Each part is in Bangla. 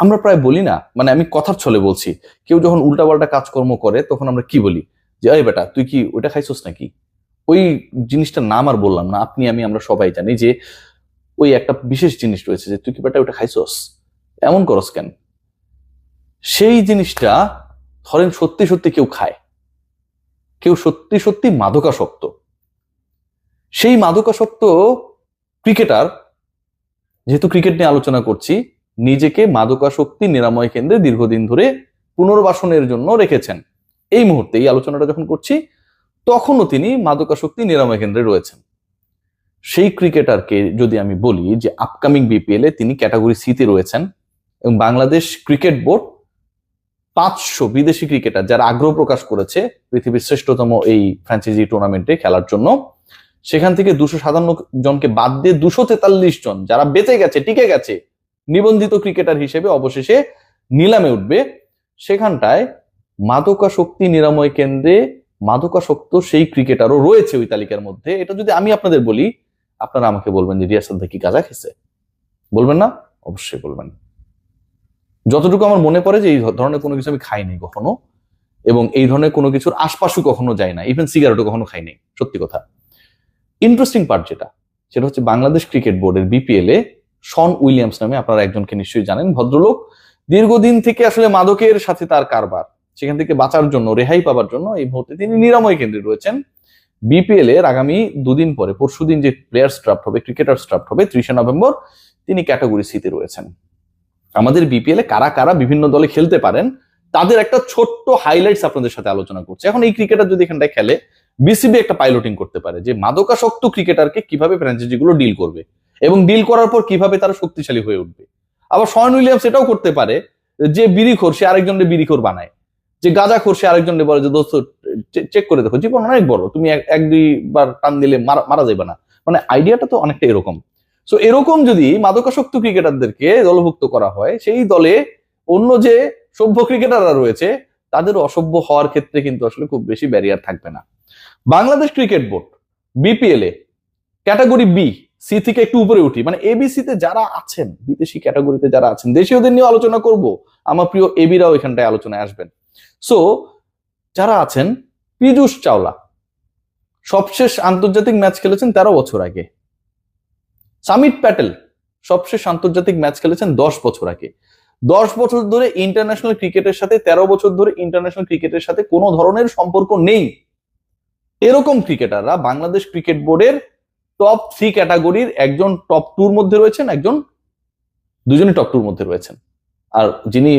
আমরা প্রায় বলি না, মানে আমি কথার ছলে বলছি, কেউ যখন উল্টাপাল্টা কাজকর্ম করে তখন আমরা কি বলি যে এই বেটা তুই কি ওইটা খাইছস নাকি। ওই জিনিসটার নাম আর বললাম না, আপনি আমি আমরা সবাই জানি যে ওই একটা বিশেষ জিনিস রয়েছে যে তুই কি বেটা ওইটা খাইছস, এমন করস কেন। সেই জিনিসটা ধরেন সত্যি সত্যি কেউ খায়, কেউ সত্যি সত্যি মাদকাসক্ত, সেই মাদকাসক্ত ক্রিকেটার, যেহেতু ক্রিকেট নিয়ে আলোচনা করছি, নিজেকে মাদকাসক্তি নিরাময় কেন্দ্রে দীর্ঘদিন ধরে পুনর্বাসনের জন্য রেখেছেন। এই মুহূর্তে এই আলোচনাটা যখন করছি তখনও তিনি মাদকাসক্তি নিরাময় কেন্দ্রে রয়েছেন। সেই ক্রিকেটারকে যদি আমি বলি যে আপকামিং বিপিএল এ তিনি ক্যাটাগরি সিতে রয়েছেন এবং বাংলাদেশ ক্রিকেট বোর্ড 500 বিদেশি ক্রিকেটার যারা আগ্রহ প্রকাশ করেছে পৃথিবীর শ্রেষ্ঠতম এই ফ্র্যাঞ্চাইজি টুর্নামেন্টে খেলার জন্য, সেখান থেকে 257 জনকে বাদ দিয়ে 243 জন যারা বেঁচে গেছে, টিকে গেছে, নিবন্ধিত ক্রিকেটার হিসেবে অবশেষে নিলামে উঠবে। সেখানটায় মাদকাসক্তি নিরাময় কেন্দ্রে মাদকাসক্ত সেই ক্রিকেটারও রয়েছে ওই তালিকার মধ্যে। এটা যদি আমি আপনাদের বলি, আপনারা আমাকে বলবেন যে রিয়াসাত ভাই কি গাঁজা খেয়েছে? বলবেন না? অবশ্যই বলবেন। যতটুকু আমার মনে পড়ে যে এই ধরনের কোনো কিছু আমি খাইনি কখনো, এবং এই ধরনের কোনো কিছুর আশপাশও কখনো যাই না, ইভেন সিগারেটও কখনো খাইনি, সত্যি কথা। ইন্টারেস্টিং পার্ট সেটা হচ্ছে বাংলাদেশ ক্রিকেট বোর্ডের বিপিএল এ শন উইলিয়ামস নামে আপনারা একজনকে নিশ্চয়ই জানেন, ভদ্রলোক, দীর্ঘদিন থেকে আসলে মাদকের সাথে তার কারবার, সেখান থেকে বাঁচার জন্য, রেহাই পাবার জন্য এই মুহূর্তে তিনি নিরাময় কেন্দ্রে রয়েছেন। বিপিএল এর আগামী দুদিন পরে, পরশুদিন যে প্লেয়ার্স ড্রাফট হবে, ক্রিকেটার্স ড্রাফট হবে 30শে নভেম্বর, তিনি ক্যাটাগরি সিতে রয়েছেন। আমাদের বিপিএল এ কারা কারা বিভিন্ন দলে খেলতে পারেন তাদের একটা ছোট্ট হাইলাইটস আপনাদের সাথে আলোচনা করছে। এখন এই ক্রিকেটার যদি এখানটায় খেলে, বিসিবি একটা পাইলটিং করতে পারে যে মাদকাসক্ত ক্রিকেটারকে কিভাবে ফ্র্যাঞ্চাইজিগুলো ডিল করবে এবং ডিল করার পর কিভাবে তারা শক্তিশালী হয়ে উঠবে। আবার শন উইলিয়ামস এটাও করতে পারে যে বিড়িখোর সে আরেকজনের বিড়িখোর বানায়, যে গাঁজাখোর সে আরেকজনের বলে যে দোস্ত চেক করে দেখো, জীবন অনেক বড়, তুমি এক দুইবার টান দিলে মারা যাবে না। মানে আইডিয়াটা তো অনেকটা এরকম। সো এরকম যদি মাদকাসক্ত ক্রিকেটারদেরকে দলভুক্ত করা হয়, সেই দলে অন্য যে সভ্য ক্রিকেটাররা রয়েছে তাদের অসভ্য হওয়ার ক্ষেত্রে কিন্তু আসলে খুব বেশি ব্যারিয়ার থাকবে না। Bangladesh cricket board BPL A category B, C থেকে একটু উপরে উঠি, মানে এবিসি তে যারা আছেন, বিদেশি ক্যাটাগরিতে যারা আছেন, দেশীয়দের নিয়ে আলোচনা করব, আমার প্রিয় এবিরাও এখানটায় আলোচনায় আসবেন। সো যারা আছেন, পীযূষ চাওলা সবশেষ আন্তর্জাতিক ম্যাচ খেলেছেন 13 বছর আগে। সামিত প্যাটেল সবশেষ আন্তর্জাতিক ম্যাচ খেলেছেন 10 বছর আগে। 10 বছর ধরে ইন্টারন্যাশনাল ক্রিকেটের সাথে, 13 বছর ধরে ইন্টারন্যাশনাল ক্রিকেটের সাথে কোনো ধরনের সম্পর্ক নেই। এরকম ক্রিকেটাররা বাংলাদেশ ক্রিকেট বোর্ডের টপ 3 ক্যাটাগরির, একজন টপ 2 মধ্যে রয়েছেন, দুজনই টপ 2 মধ্যে রয়েছেন। আর যিনি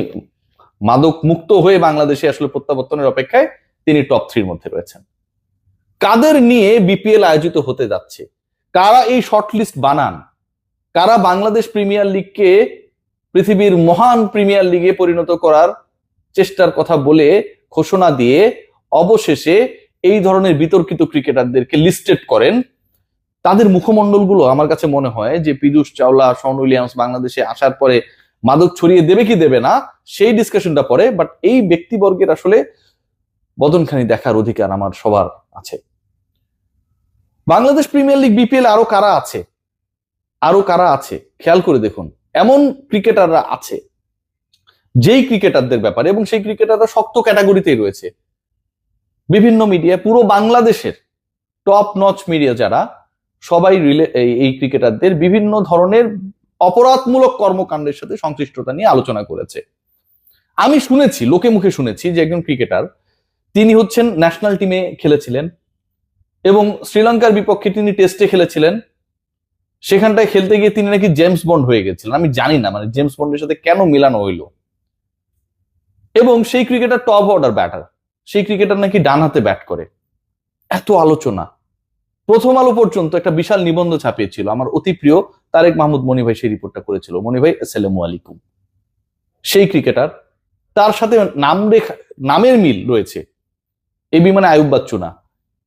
মাদক মুক্ত হয়ে বাংলাদেশে আসলে প্রত্যাবর্তনের অপেক্ষায়, তিনি টপ 3 মধ্যে রয়েছেন। কাদের নিয়ে বিপিএল আয়োজিত হতে যাচ্ছে, কারা এই শর্টলিস্ট বানান, কারা বাংলাদেশ প্রিমিয়ার লিগকে পৃথিবীর মহান প্রিমিয়ার লিগে পরিণত করার চেষ্টার কথা বলে ঘোষণা দিয়ে অবশেষে এই ধরনের বিতর্কিত ক্রিকেটারদেরকে লিস্টেড করেন, তাদের মুখমণ্ডলগুলো আমার কাছে মনে হয় যে পীযূষ চাওলা, শন উইলিয়ামস বাংলাদেশে আসার পরে মাদক ছড়িয়ে দেবে কি দেবে না সেই ডিসকাশনটা পরে, বাট এই ব্যক্তিবর্গের আসলে বদনখানি দেখার অধিকার আমার সবার আছে। বাংলাদেশ প্রিমিয়ার লিগ বিপিএল আরো কারা আছে খেয়াল করে দেখুন। এমন ক্রিকেটাররা আছে যেই ক্রিকেটারদের ব্যাপারে, এবং সেই ক্রিকেটাররা শক্ত ক্যাটাগরিতেই রয়েছে, বিভিন্ন মিডিয়া, পুরো বাংলাদেশের টপ নচ মিডিয়া যারা, সবাই এই ক্রিকেটারদের বিভিন্ন ধরনের অপরাধমূলক কর্মকাণ্ডের সাথে সংশ্লিষ্টতা নিয়ে আলোচনা করেছে। আমি শুনেছি, লোকে মুখে শুনেছি যে একজন ক্রিকেটার, তিনি হচ্ছেন ন্যাশনাল টিমে খেলেছিলেন এবং শ্রীলঙ্কার বিপক্ষে তিনি টেস্টে খেলেছিলেন, সেখানটায় খেলতে গিয়ে তিনি নাকি জেমস বন্ড হয়ে গেছিলেন। আমি জানি না মানে জেমস বন্ডের সাথে কেন মিলানো হইল। এবং সেই ক্রিকেটার টপ অর্ডার ব্যাটার, সেই ক্রিকেটার নাকি ডান হাতে ব্যাট করে। এত আলোচনা, প্রথম আলো পর্যন্ত একটা বিশাল নিবন্ধ ছাপিয়েছিল, আমার অতি প্রিয় তারেক মাহমুদ মনি ভাই সেই রিপোর্টটা করেছিল। মনি ভাই আসসালামু আলাইকুম। সেই ক্রিকেটার, তার সাথে নামের মিল রয়েছে, এবি মানে আয়ুব বাচ্চু না,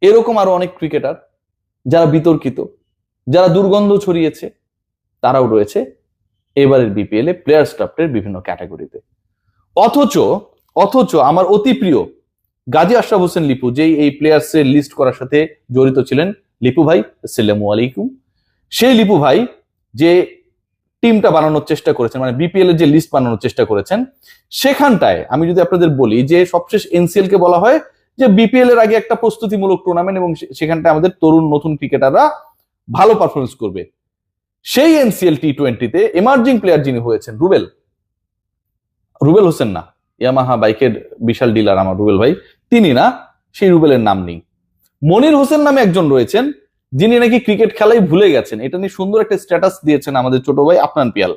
এরকম আরো অনেক ক্রিকেটার যারা বিতর্কিত, যারা দুর্গন্ধ ছড়িয়েছে, তারাও রয়েছে এবারের বিপিএল এ প্লেয়ার্স ড্রাফটের বিভিন্ন ক্যাটাগরিতে। অথচ আমার অতি প্রিয় গাজী আশরাফ হোসেন লিপু, যেই এই প্লেয়ার্স এর লিস্ট করার সাথে জড়িত ছিলেন, লিপু ভাই আসসালামু আলাইকুম, সেই লিপু ভাই যে টিমটা বানানোর চেষ্টা করেছেন, মানে বিপিএল এর যে লিস্ট বানানোর চেষ্টা করেছেন, সেখানটায় আমি যদি আপনাদের বলি যে সবশেষ এনসিএল কে বলা হয় যে বিপিএল এর আগে একটা প্রস্তুতিমূলক টুর্নামেন্ট, এবং সেখানটায় আমাদের তরুণ নতুন ক্রিকেটাররা ভালো পারফরমেন্স করবে। সেই এনসিএল টি20তে এমার্জিং প্লেয়ার যিনি হয়েছেন রুবেল হোসেন, না ইয়ামাহা বাইকের বিশাল ডিলার আমার রুবেল ভাই, তিনি না, সেই রুবেলের নাম নেই। মনির হোসেন নামে একজন রয়েছেন যিনি নাকি ক্রিকেট খেলাই ভুলে গেছেন, এটা নিয়ে সুন্দর একটা স্ট্যাটাস দিয়েছেন আমাদের ছোট ভাই আফনান পিয়াল।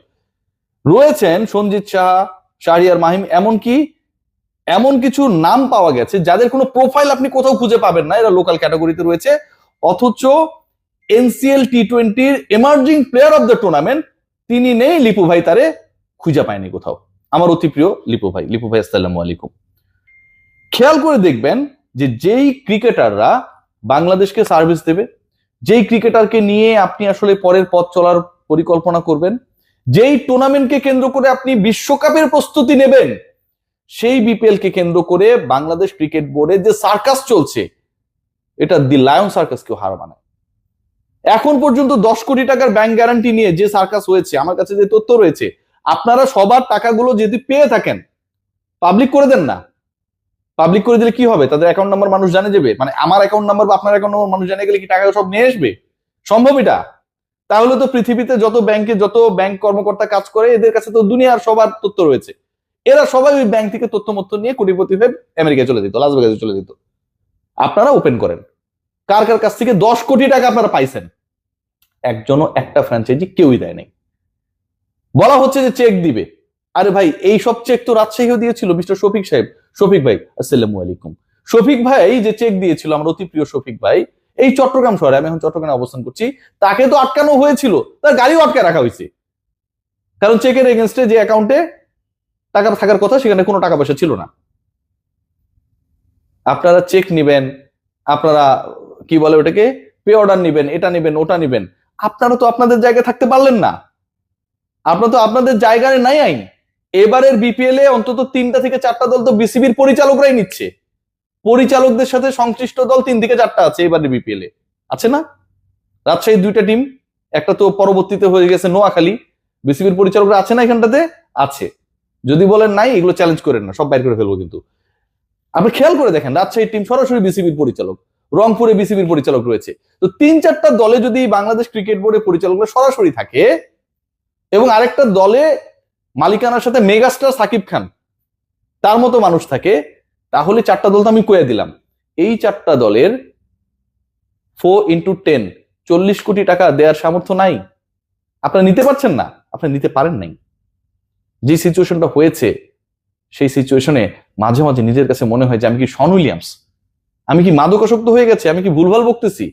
রয়েছেন সঞ্জিত সাহা, শাহরিয়ার মাহিম, এমনকি এমন কিছু নাম পাওয়া গেছে যাদের কোনো প্রোফাইল আপনি কোথাও খুঁজে পাবেন না, এরা লোকাল ক্যাটাগরিতে রয়েছে, অথচ NCL T20 emerging player of the tournament তিনি নেই, লিপু ভাই তারে খুঁজে পায়নি কোথাও। আমার অতি প্রিয় লিপু ভাই আসসালামু আলাইকুম। খেয়াল করে দেখবেন যে যেই ক্রিকেটাররা বাংলাদেশকে সার্ভিস দেবে, যেই ক্রিকেটারকে নিয়ে আপনি আসলে পরের পথ চলার পরিকল্পনা করবেন, যেই টুর্নামেন্টকে কেন্দ্র করে আপনি বিশ্বকাপের প্রস্তুতি নেবেন, সেই বিপিএল কে কেন্দ্র করে বাংলাদেশ ক্রিকেট বোর্ডের যে সার্কাস চলছে, এটা দি লায়ন সার্কাস কেউ হার মানায়। এখন পর্যন্ত 10 কোটি টাকার ব্যাংক গ্যারান্টি নিয়ে যে সার্কাস হয়েছে, আমার কাছে যে তথ্য রয়েছে, আপনারা সবার টাকাগুলো যদি পেয়ে থাকেন পাবলিক করে দেন না। পাবলিক করে দিলে কি হবে? তাদের অ্যাকাউন্ট নাম্বার মানুষ জানে যাবে, মানে আমার অ্যাকাউন্ট নাম্বার বা আপনার অ্যাকাউন্ট নাম্বার মানুষ জানে গেলে কি টাকা সব নিয়ে আসবে? সম্ভব এটা? তাহলে তো পৃথিবীতে যত ব্যাংক কর্মকর্তা কাজ করে, এদের কাছে তো দুনিয়ার সবার তথ্য রয়েছে, এরা সবাই ওই ব্যাংক থেকে তথ্য নিয়ে কোটিপতি হয়ে আমেরিকায় চলে যেত, লাস ভেগাসে চলে যেত। আপনারা ওপেন করেন কার কার কাছ থেকে 10 কোটি টাকা আপনারা পাইছেন। একজনও একটা ফ্র্যাঞ্চাইজি কেউই দেয় নাই। বলা হচ্ছে যে চেক দিবে, আরে ভাই এই সব চেক তো রাজশাহীও দিয়েছিল মিস্টার শফিক সাহেব। শফিক ভাই আসসালামু আলাইকুম। শফিক ভাই যে চেক দিয়েছিল, আমার অতি প্রিয় শফিক ভাই, এই চট্টগ্রাম শহরে, আমি এখন চট্টগ্রামে অবস্থান করছি, তাকে তো আটকানো হয়েছিল, তার গাড়িও আটকে রাখা হয়েছে, কারণ চেকের এগেনস্টে যে অ্যাকাউন্টে টাকা থাকার কথা সেখানে কোনো টাকা পয়সা ছিল না। আপনারা চেক নিবেন, আপনারা কি বলে ওটাকে পে অর্ডার নিবেন, এটা নিবেন ওটা নিবেন, আপনারা তো আপনাদের জায়গায় থাকতে পারলেন না, আপনারা তো আপনাদের জায়গায় নাই আইন। এবারের বিপিএল এ অন্তত 3টা থেকে 4টা দল তো বিসিবির পরিচালকরাই নিচ্ছে, পরিচালকদের সাথে সংশ্লিষ্ট দল 3 থেকে 4টা আছে এবারের বিপিএল এ, আছে না? রাজশাহীর 2টা টিম, একটা তো পরবর্তীতে হয়ে গেছে নোয়াখালী, বিসিবির পরিচালকরা আছে না এখানটাতে? আছে। যদি বলেন নাই, এগুলো চ্যালেঞ্জ করেন না, সব বাইর করে ফেলবো। কিন্তু আপনি খেয়াল করে দেখেন, রাজশাহীর টিম সরাসরি বিসিবির পরিচালক, রংপুরে বিসিবির পরিচালক রয়েছে। তো 3-4টা দলে যদি বাংলাদেশ ক্রিকেট বোর্ডের পরিচালকরা সরাসরি থাকে এবং আরেকটা দলে মালিকানার সাথে মেগাস্টার সাকিব খান তার মতো মানুষ থাকে, তাহলে 4টা দল তো আমি কয়ে দিলাম, এই 4টা দলের 4x10 40 কোটি টাকা দেওয়ার সামর্থ্য নাই। আপনারা নিতে পারছেন না, আপনারা নিতে পারেন নাই। যে সিচুয়েশনটা হয়েছে, সেই সিচুয়েশনে মাঝে মাঝে নিজের কাছে মনে হয় যে আমি কি শন উইলিয়ামস, আমি কি মাদকাসক্ত হয়ে গেছে, আমি কি ভুলভাল বকতেছি,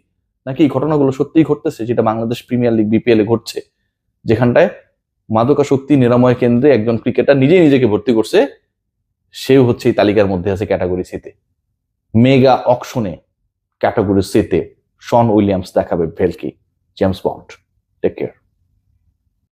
নাকি এই ঘটনাগুলো সত্যিই ঘটতেছে যেটা বাংলাদেশ প্রিমিয়ার লিগ বিপিএল এ ঘটছে, যেখানটায় মাদকাসক্তি নিরাময় কেন্দ্রে একজন ক্রিকেটার নিজেই নিজেকে ভর্তি করছে, সেও হচ্ছে এই তালিকার মধ্যে আছে ক্যাটাগরি সিতে। মেগা অকশনে ক্যাটাগরি সিতে শন উইলিয়ামস দেখাবে ভেলকি, জেমস বন্ড। Take care.